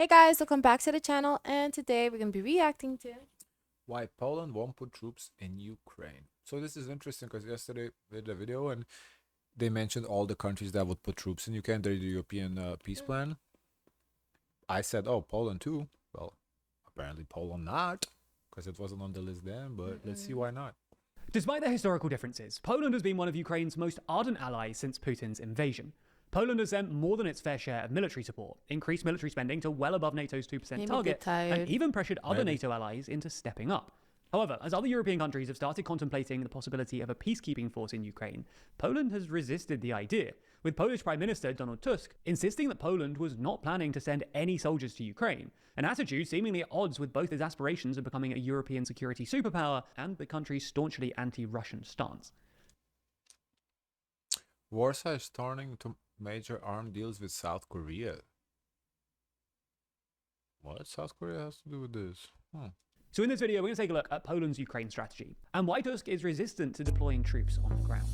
Hey guys, welcome back to the channel, and today we're going to be reacting to Why Poland won't put troops in Ukraine. So this is interesting because yesterday we did a video and they mentioned all the countries that would put troops in Ukraine. They're the European peace plan. I said, oh, Poland too. Well, apparently Poland not, because it wasn't on the list then, but let's see why not. Despite their historical differences, Poland has been one of Ukraine's most ardent allies since Putin's invasion. Poland has sent more than its fair share of military support, increased military spending to well above NATO's 2% Maybe target, they're tired. and even pressured other Maybe. NATO allies into stepping up. However, as other European countries have started contemplating the possibility of a peacekeeping force in Ukraine, Poland has resisted the idea, with Polish Prime Minister Donald Tusk insisting that Poland was not planning to send any soldiers to Ukraine, an attitude seemingly at odds with both his aspirations of becoming a European security superpower and the country's staunchly anti-Russian stance. Warsaw is turning to major armed deals with South Korea. What South Korea has to do with this? So in this video, we're going to take a look at Poland's Ukraine strategy and why Tusk is resistant to deploying troops on the ground.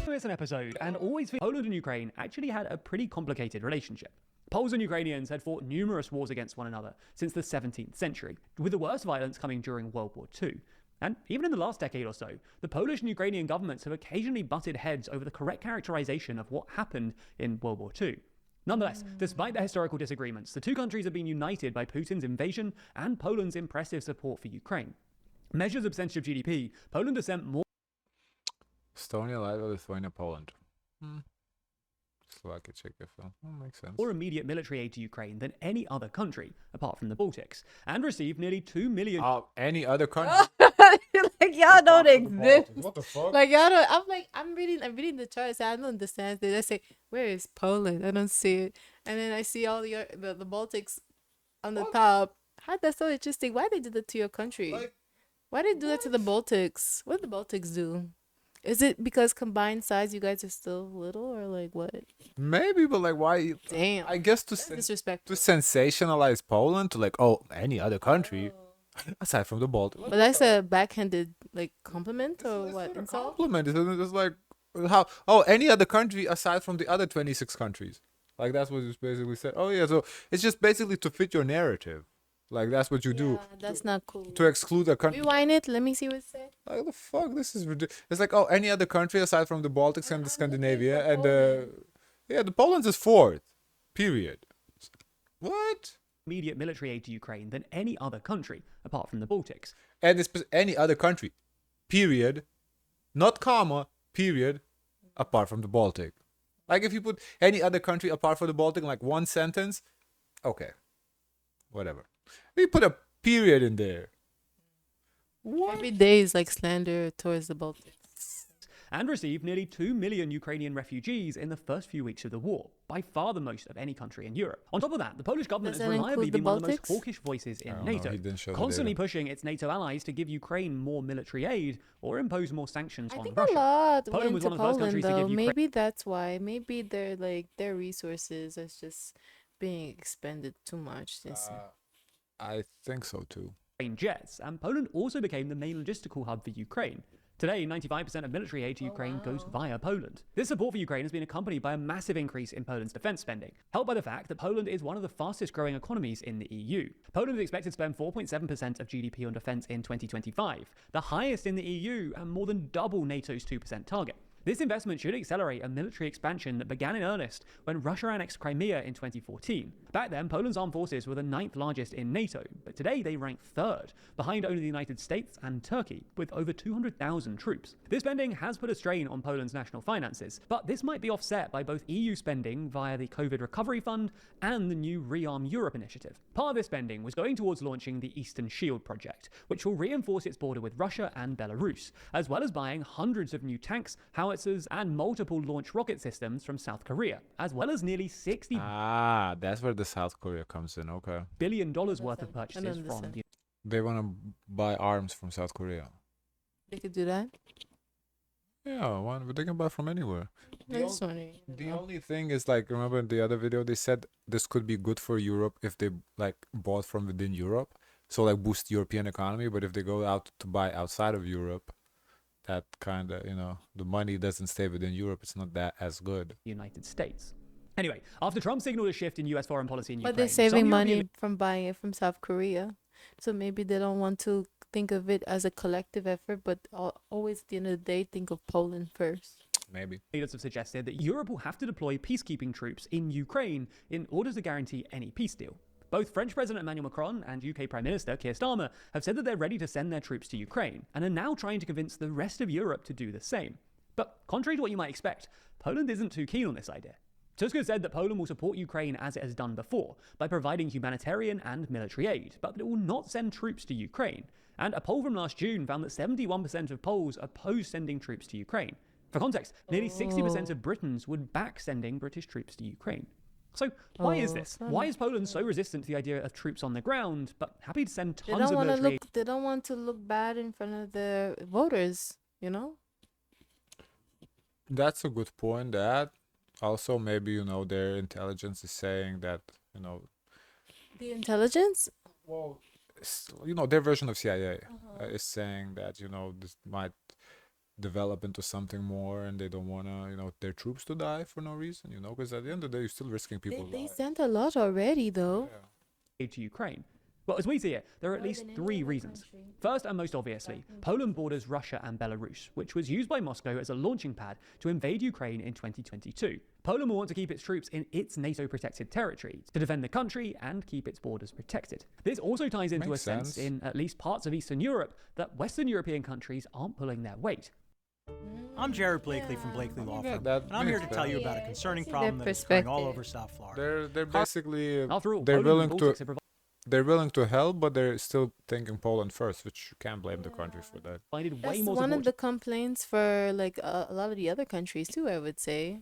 It's an episode, and always Poland and Ukraine actually had a pretty complicated relationship. Poles and Ukrainians had fought numerous wars against one another since the 17th century, with the worst violence coming during World War II. And even in the last decade or so, the Polish and Ukrainian governments have occasionally butted heads over the correct characterization of what happened in World War II. Nonetheless, despite their historical disagreements, the two countries have been united by Putin's invasion and Poland's impressive support for Ukraine. Measures of percentage of GDP, Poland has sent more Estonia, Latvia, Lithuania, Poland. Slovakia, Czechia, makes sense. more immediate military aid to Ukraine than any other country, apart from the Baltics, and received nearly 2 million Any other country? like y'all don't exist. What the fuck? Like y'all don't. I'm reading the charts. I don't understand. They say, where is Poland? I don't see it. And then I see all the Baltics on the top. How that's so interesting. Why they did that to your country? Why they do that to the Baltics? What did the Baltics do? Is it because combined size you guys are still little, or like what? Maybe, but like, why? Damn. I guess to That's disrespectful. sensationalize Poland to like, oh, any other country aside from the Baltic. But that's a backhanded like compliment or It's what? not a Insult? compliment. It's like how? Oh, any other country aside from the other 26 countries. Like that's what it's basically said. Oh yeah, so it's just basically to fit your narrative. Like that's what you do Yeah, that's not cool. to exclude a country. Rewind it. Let me see what it said. Like the fuck, this is ridiculous. It's like, oh, any other country aside from the Baltics and the Scandinavia and yeah, the Poland is fourth. Period. What? immediate military aid to Ukraine than any other country, apart from the Baltics. And it's any other country. Period. Not comma. Period. Apart from the Baltic. Like if you put any other country apart from the Baltic in like one sentence, okay, whatever. We put a period in there. What? Every day is like slander towards the Baltics. And received nearly 2 million Ukrainian refugees in the first few weeks of the war, by far the most of any country in Europe. On top of that, the Polish government Does has that reliably include the been one of the most Baltics? hawkish voices I in don't know, NATO, he didn't show the constantly data. pushing its NATO allies to give Ukraine more military aid or impose more sanctions I on think Russia. a lot Poland went was to one of the first Poland countries to though. give Ukraine Maybe that's why. Maybe their resources is just being expended too much. I think so too. jets, and Poland also became the main logistical hub for Ukraine. Today, 95% of military aid to Ukraine goes via Poland. This support for Ukraine has been accompanied by a massive increase in Poland's defense spending, helped by the fact that Poland is one of the fastest growing economies in the EU. Poland is expected to spend 4.7% of GDP on defense in 2025, the highest in the EU and more than double NATO's 2% target. This investment should accelerate a military expansion that began in earnest when Russia annexed Crimea in 2014. Back then, Poland's armed forces were the 9th largest in NATO, but today they rank 3rd, behind only the United States and Turkey, with over 200,000 troops. This spending has put a strain on Poland's national finances, but this might be offset by both EU spending via the COVID Recovery Fund and the new Rearm Europe initiative. Part of this spending was going towards launching the Eastern Shield project, which will reinforce its border with Russia and Belarus, as well as buying hundreds of new tanks, howitzers, and multiple launch rocket systems from South Korea, as well as nearly $60 That's where the South Korea comes in. Okay. billion worth of purchases from understand. the They want to buy arms from South Korea. They could do that. Yeah, but they can buy from anywhere. I just wondering. The only thing is like, remember in the other video they said this could be good for Europe if they like bought from within Europe, so like boost European economy. But if they go out to buy outside of Europe, that kind of, the money doesn't stay within Europe. It's not that as good. United States. Anyway, after Trump signaled a shift in US foreign policy in But Ukraine, they're some saving money European from buying it from South Korea. So maybe they don't want to think of it as a collective effort, but always at the end of the day, think of Poland first. Maybe. leaders have suggested that Europe will have to deploy peacekeeping troops in Ukraine in order to guarantee any peace deal. Both French President Emmanuel Macron and UK Prime Minister Keir Starmer have said that they're ready to send their troops to Ukraine and are now trying to convince the rest of Europe to do the same. But contrary to what you might expect, Poland isn't too keen on this idea. Tusk has said that Poland will support Ukraine as it has done before by providing humanitarian and military aid, but that it will not send troops to Ukraine. And a poll from last June found that 71% of Poles oppose sending troops to Ukraine. For context, nearly 60% of Britons would back sending British troops to Ukraine. So why is this? Why is Poland so resistant to the idea of troops on the ground, but happy to send tons of military aid? They don't want to look bad in front of the voters, you know? That's a good point. That also maybe, their intelligence is saying that, The intelligence? well, their version of CIA is saying that, this might develop into something more and they don't want to, their troops to die for no reason, because at the end of the day, you're still risking people's They lives. sent a lot already, though. Aid to Ukraine? Well, as we see it, there are at least three reasons. First, and most obviously, Poland borders Russia and Belarus, which was used by Moscow as a launching pad to invade Ukraine in 2022. Poland will want to keep its troops in its NATO-protected territory to defend the country and keep its borders protected. This also ties into Makes a sense sense. in at least parts of Eastern Europe that Western European countries aren't pulling their weight. I'm Jared Blakely from Blakely Law Yeah, Firm, that and I'm here to makes tell you sense. about a Yeah, I concerning see their problem that is occurring all perspective. over South Florida. They're basically After all, they're Poland and willing the to Baltics have they're willing to help, but they're still thinking Poland first, which you can't blame the country for that. provided way That's more one support of the complaints for like a lot of the other countries too, I would say.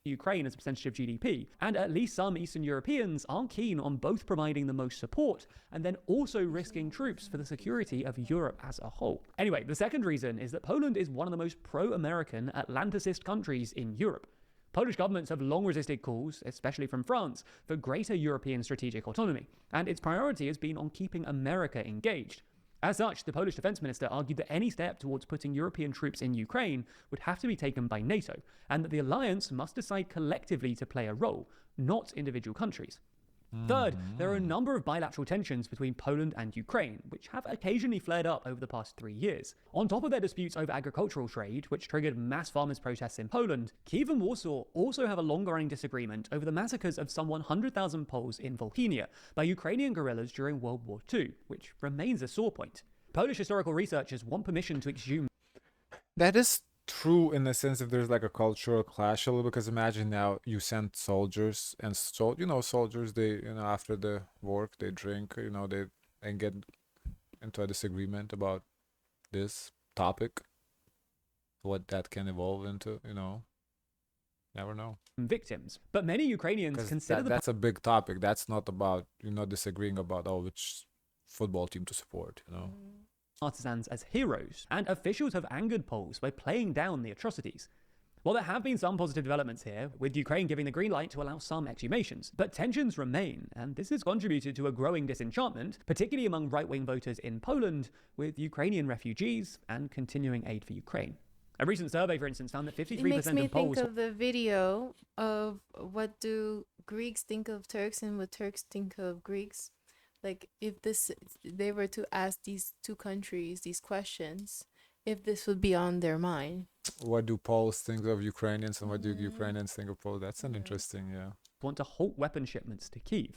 to Ukraine as a percentage of GDP, and at least some Eastern Europeans aren't keen on both providing the most support and then also risking troops for the security of Europe as a whole. Anyway, the second reason is that Poland is one of the most pro-American Atlanticist countries in Europe. Polish governments have long resisted calls, especially from France, for greater European strategic autonomy, and its priority has been on keeping America engaged. As such, the Polish defense minister argued that any step towards putting European troops in Ukraine would have to be taken by NATO, and that the alliance must decide collectively to play a role, not individual countries. Third, there are a number of bilateral tensions between Poland and Ukraine, which have occasionally flared up over the past 3 years. On top of their disputes over agricultural trade, which triggered mass farmers' protests in Poland, Kyiv and Warsaw also have a long-running disagreement over the massacres of some 100,000 Poles in Volhynia by Ukrainian guerrillas during World War II, which remains a sore point. Polish historical researchers want permission to exhume That is true in the sense if there's like a cultural clash a little, because imagine now you send soldiers and soldiers, they after the work they drink, they and get into a disagreement about this topic, what that can evolve into, never know. victims. But many Ukrainians 'Cause consider the that's a big topic. That's not about disagreeing about which football team to support, partisans as heroes, and officials have angered Poles by playing down the atrocities. While there have been some positive developments here, with Ukraine giving the green light to allow some exhumations, but tensions remain, and this has contributed to a growing disenchantment, particularly among right-wing voters in Poland, with Ukrainian refugees and continuing aid for Ukraine. A recent survey, for instance, found that It 53% makes me of Poles think of the video of what do Greeks think of Turks and what Turks think of Greeks. Like if they were to ask these two countries these questions, if this would be on their mind. What do Poles think of Ukrainians and what do Ukrainians think of Poles? That's an interesting, want to halt weapon shipments to Kyiv.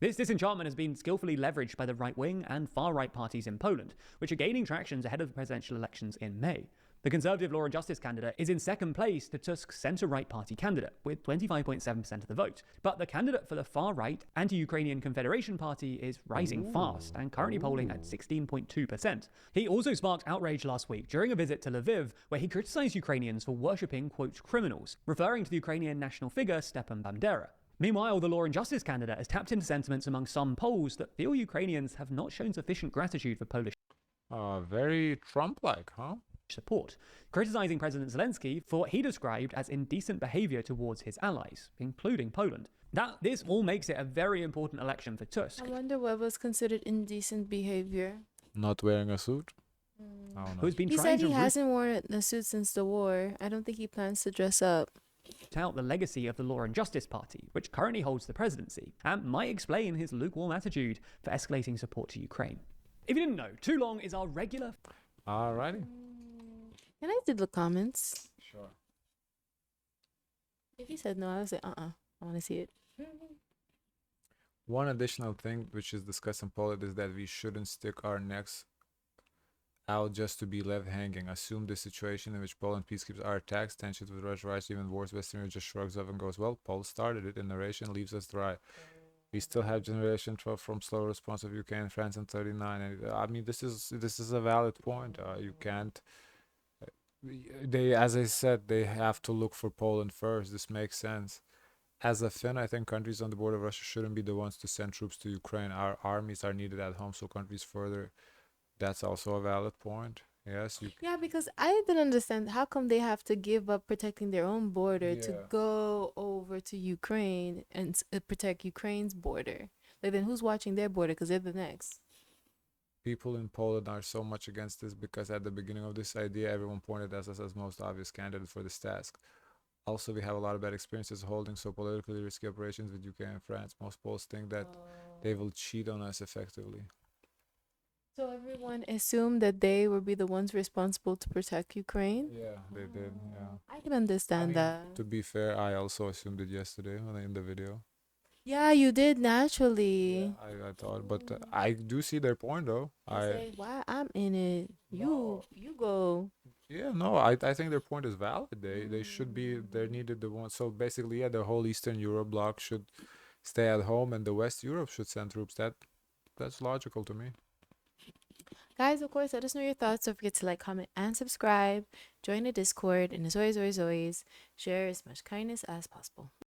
This disenchantment has been skillfully leveraged by the right-wing and far-right parties in Poland, which are gaining traction ahead of the presidential elections in May. The Conservative Law and Justice candidate is in second place to Tusk's centre-right party candidate, with 25.7% of the vote. But the candidate for the far-right anti-Ukrainian Confederation Party is rising fast and currently polling at 16.2%. He also sparked outrage last week during a visit to Lviv, where he criticised Ukrainians for worshipping, quote, criminals, referring to the Ukrainian national figure Stepan Bandera. Meanwhile, the Law and Justice candidate has tapped into sentiments among some Poles that feel Ukrainians have not shown sufficient gratitude for Polish very Trump-like, huh? support, criticizing President Zelensky for what he described as indecent behavior towards his allies, including Poland. This all makes it a very important election for Tusk, I wonder what was considered indecent behavior. Not wearing a suit? I don't know. who's been He trying said to he hasn't worn a suit since the war. I don't think he plans to dress up. tout the legacy of the Law and Justice Party, which currently holds the presidency, and might explain his lukewarm attitude for escalating support to Ukraine. If you didn't know, Too Long is our regular... Alrighty. Can I do the comments? Sure. If he said no, I would say, I want to see it. One additional thing which is discussed in Poland is that we shouldn't stick our necks out just to be left hanging. Assume the situation in which Poland peacekeepers are attacked, tensions with Russia rise even worse. Western Europe just shrugs off and goes, well, Poland started it, and narration leaves us dry. We still have generation 12 from slow response of UK and France in 39. And I mean, this is a valid point. You can't. They, as I said, they have to look for Poland first. This makes sense. As a Finn, I think countries on the border of Russia shouldn't be the ones to send troops to Ukraine. Our armies are needed at home, so countries further. That's also a valid point. Yes, you. Yeah, because I didn't understand how come they have to give up protecting their own border to Yeah. go over to Ukraine and protect Ukraine's border. Like, then who's watching their border? Because they're the next. People in Poland are so much against this because at the beginning of this idea, everyone pointed us as most obvious candidate for this task. Also, we have a lot of bad experiences holding so politically risky operations with UK and France. Most Poles think that they will cheat on us effectively. So everyone assumed that they would be the ones responsible to protect Ukraine. Yeah, they did. Yeah. I can understand that. To be fair, I also assumed it yesterday in the video. Yeah, you did naturally. I thought, but I do see their point though. I say, why I'm in it? You go. I think their point is valid. They should be. They're needed the ones. So basically, yeah, the whole Eastern Europe bloc should stay at home, and the West Europe should send troops. That's logical to me. Guys, of course, let us know your thoughts. Don't forget to like, comment, and subscribe. Join the Discord. And as always, share as much kindness as possible.